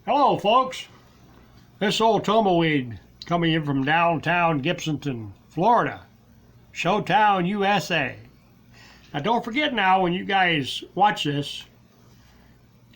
Hello, folks. This old Tumbleweed coming in from downtown Gibsonton, Florida, Showtown, USA. Now, don't forget now when you guys watch this,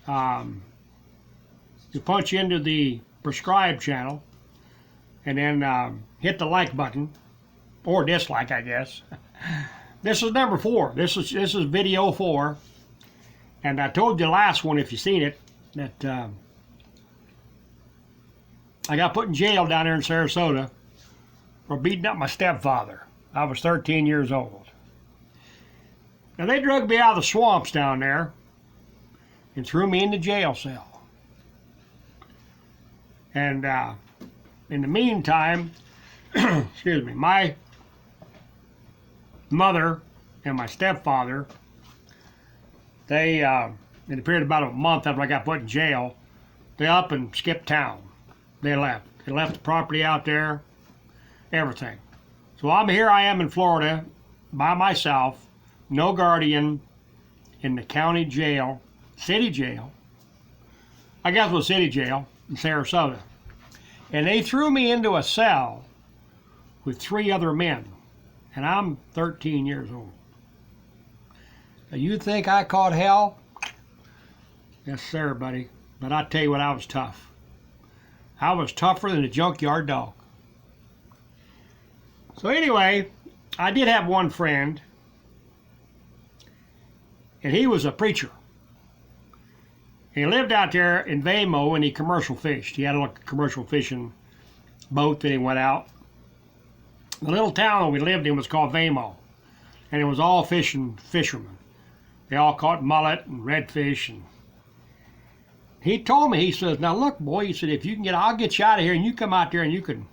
you punch into the prescribed channel and then hit the like button, or dislike, I guess. This is number 4. This is video 4, and I told you last one, if you've seen it, that I got put in jail down there in Sarasota for beating up my stepfather. I was 13 years old. Now, they drug me out of the swamps down there and threw me in the jail cell. And in the meantime, excuse me, my mother and my stepfather, they, in a period of about a month after I got put in jail, they up and skipped town. They left. They left the property out there, everything. So here I am in Florida by myself, no guardian, in the county jail, city jail. I guess it was city jail in Sarasota. And they threw me into a cell with 3 other men, and I'm 13 years old. Now, you think I caught hell? Yes, sir, buddy. But I tell you what, I was tough. I was tougher than a junkyard dog. So anyway, I did have one friend, and he was a preacher. He lived out there in Vamo, and he commercial fished. He had a commercial fishing boat that he went out. The little town that we lived in was called Vamo, and it was all fishermen. They all caught mullet and redfish. And he told me, he says, "Now look, boy," he said, "if you can I'll get you out of here, and you come out there and you can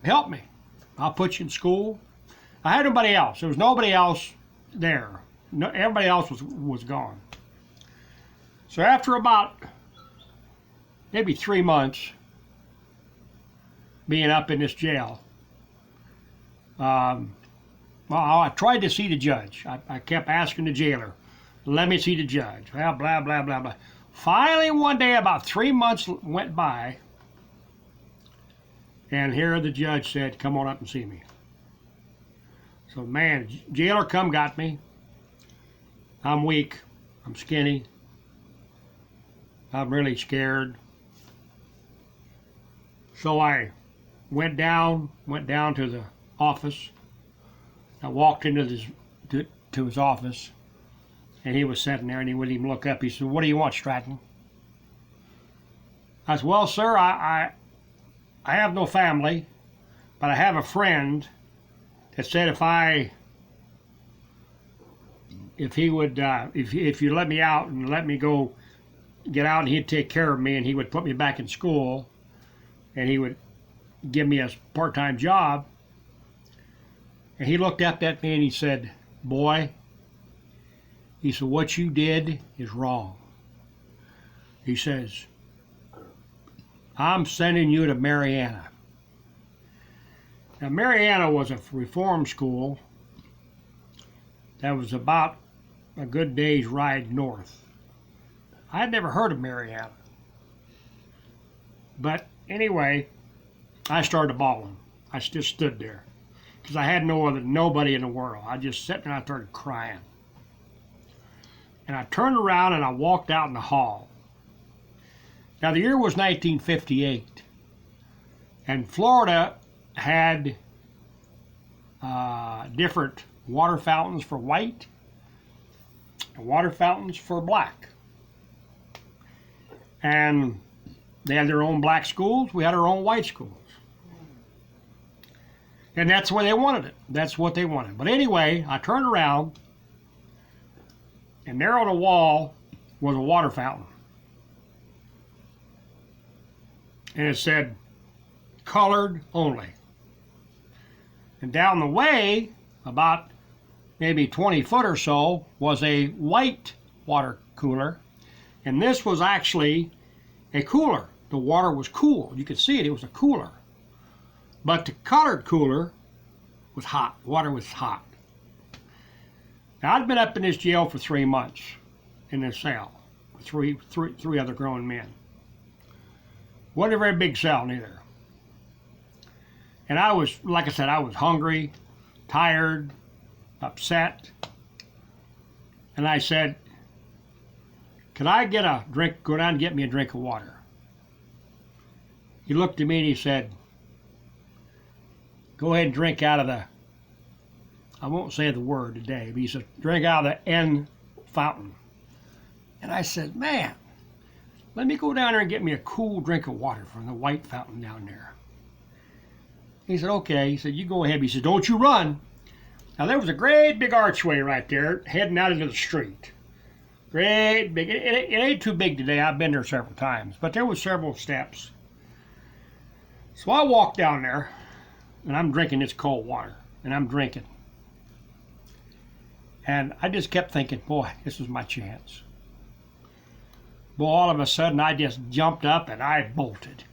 help me. I'll put you in school." I had nobody else. There was nobody else there. No, everybody else was gone. So after about maybe 3 months being up in this jail, well, I tried to see the judge. I kept asking the jailer, "Let me see the judge." Well, blah, blah, blah, blah. Finally, one day, about 3 months went by, and here the judge said, "Come on up and see me." So, man, jailer come got me. I'm weak. I'm skinny. I'm really scared. So I went down to the office. I walked into his office, and he was sitting there, and he wouldn't even look up. He said, "What do you want, Stratton?" I said, "Well, sir, I have no family, but I have a friend that said if you let me out and let me go get out, and he'd take care of me, and he would put me back in school, and he would give me a part-time job." And he looked up at me and he said, "Boy," he said, "what you did is wrong." He says, "I'm sending you to Marianna." Now, Marianna was a reform school that was about a good day's ride north. I had never heard of Marianna. But anyway, I started bawling. I just stood there because I had nobody in the world. I just sat there and I started crying. And I turned around and I walked out in the hall. Now, the year was 1958, and Florida had different water fountains for white and water fountains for black. And they had their own black schools. We had our own white schools. And that's the way they wanted it. That's what they wanted. But anyway, I turned around, and there on the wall was a water fountain. And it said, "Colored only." And down the way, about maybe 20 foot or so, was a white water cooler. And this was actually a cooler. The water was cool. You could see it. It was a cooler. But the colored cooler was hot. Water was hot. Now, I'd been up in this jail for 3 months in this cell. with three other grown men. Wasn't a very big cell neither. And I was, like I said, I was hungry, tired, upset. And I said, "Can I get a drink, go down and get me a drink of water?" He looked at me and he said, "Go ahead and drink out of the," I won't say the word today, but he said, "drink out of the N fountain." And I said, "Man, let me go down there and get me a cool drink of water from the white fountain down there." He said, "Okay." He said, "You go ahead." He said, "Don't you run." Now there was a great big archway right there heading out into the street. Great big, it ain't too big today. I've been there several times, but there was several steps. So I walked down there, and I'm drinking this cold water, and I'm drinking. And I just kept thinking, boy, this is my chance. Boy, all of a sudden, I just jumped up and I bolted.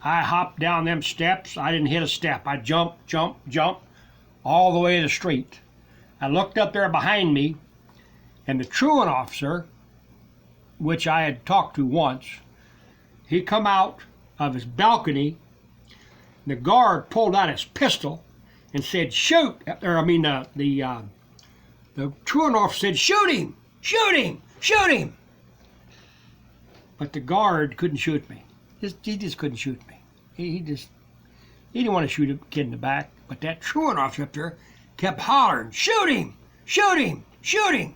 I hopped down them steps. I didn't hit a step. I jumped all the way to the street. I looked up there behind me, and the truant officer, which I had talked to once, he come out of his balcony. The guard pulled out his pistol and said, "Shoot!" Or I mean, the truant officer said, "Shoot him! Shoot him! Shoot him!" But the guard couldn't shoot me. He just couldn't shoot me. He didn't want to shoot a kid in the back. But that truant officer up there kept hollering, "Shoot him! Shoot him! Shoot him!"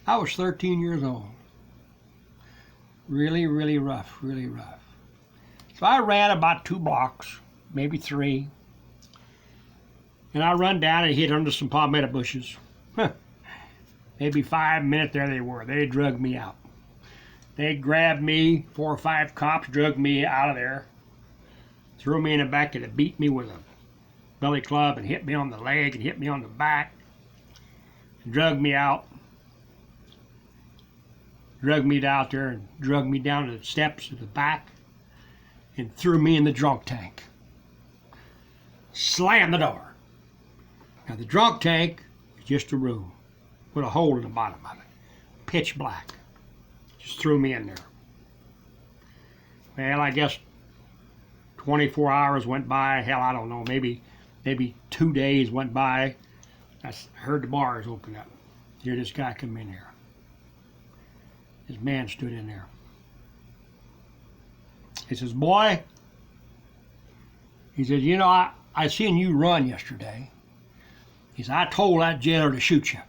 I was 13 years old. Really, really rough, really rough. So I ran about 2 blocks, maybe 3. And I run down and hid under some palmetto bushes. Maybe 5 minutes there they were. They drugged me out. They grabbed me, 4 or 5 cops drugged me out of there, threw me in the back and beat me with a belly club and hit me on the leg and hit me on the back, and drugged me out. Drugged me out there and drugged me down to the steps at the back and threw me in the drunk tank. Slammed the door. Now the drunk tank is just a room with a hole in the bottom of it. Pitch black. Just threw me in there. Well, I guess 24 hours went by. Hell, I don't know. Maybe 2 days went by. I heard the bars open up. Here this guy come in here. This man stood in there. He says, "Boy," he said, "you know, I seen you run yesterday." He said, "I told that jailer to shoot you,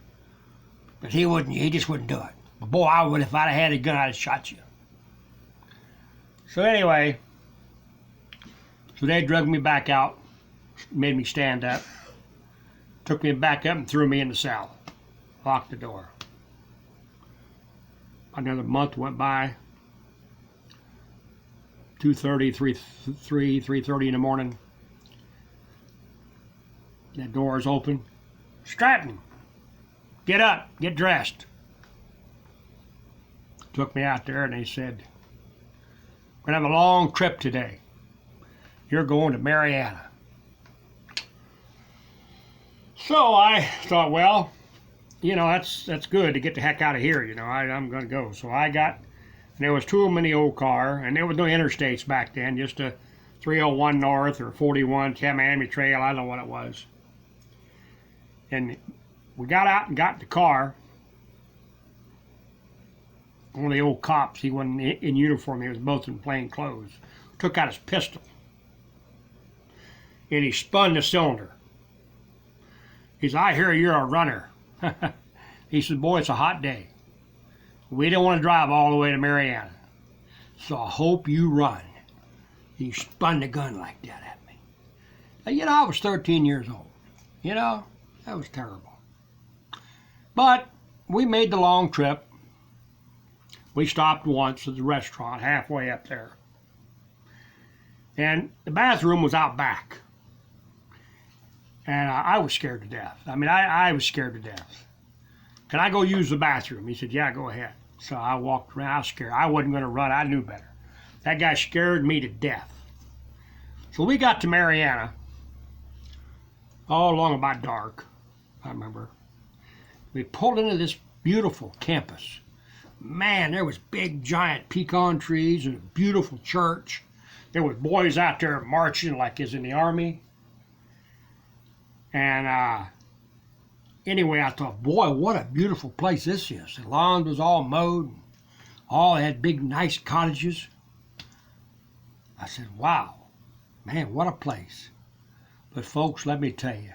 but he wouldn't. He just wouldn't do it. But boy, I would. If I'd have had a gun, I'd have shot you." So anyway, so they drugged me back out, made me stand up, took me back up and threw me in the cell, locked the door. Another month went by. 2:30, 3:30 in the morning. That door is open. "Stratton, get up, get dressed." Took me out there and they said, "We're gonna have a long trip today. You're going to Mariana." So I thought, well, you know, that's good to get the heck out of here. You know, I'm gonna go. So I got. There was 2 of them in the old car, and there was no interstates back then, just a 301 North or 41 Tammany Trail, I don't know what it was. And we got out and got in the car. One of the old cops, he wasn't in uniform, he was both in plain clothes, took out his pistol, and he spun the cylinder. He said, "I hear you're a runner." He said, "Boy, it's a hot day. We don't want to drive all the way to Mariana, so I hope you run." He spun the gun like that at me. Now, you know, I was 13 years old. You know, that was terrible. But we made the long trip. We stopped once at the restaurant halfway up there. And the bathroom was out back. And I was scared to death. I mean, I was scared to death. "Can I go use the bathroom?" He said, "Yeah, go ahead." So I walked around. I was scared. I wasn't going to run. I knew better. That guy scared me to death. So we got to Mariana, all along about dark, I remember. We pulled into this beautiful campus Man, there was big giant pecan trees and a beautiful church. There was boys out there marching like is in the army. And anyway, I thought, boy, what a beautiful place this is. The lawn was all mowed. All had big, nice cottages. I said, wow, man, what a place. But folks, let me tell you,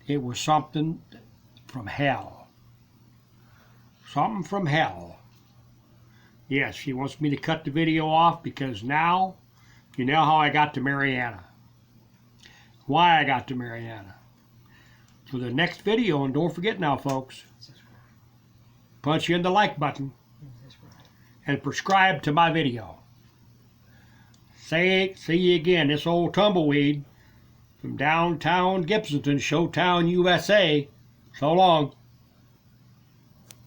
it was something from hell. Something from hell. Yes, she wants me to cut the video off because now, you know how I got to Mariana. Why I got to Mariana. For the next video, and don't forget now, folks, punch in the like button and subscribe to my video. See you again, this old Tumbleweed from downtown Gibsonton, Showtown, USA. So long.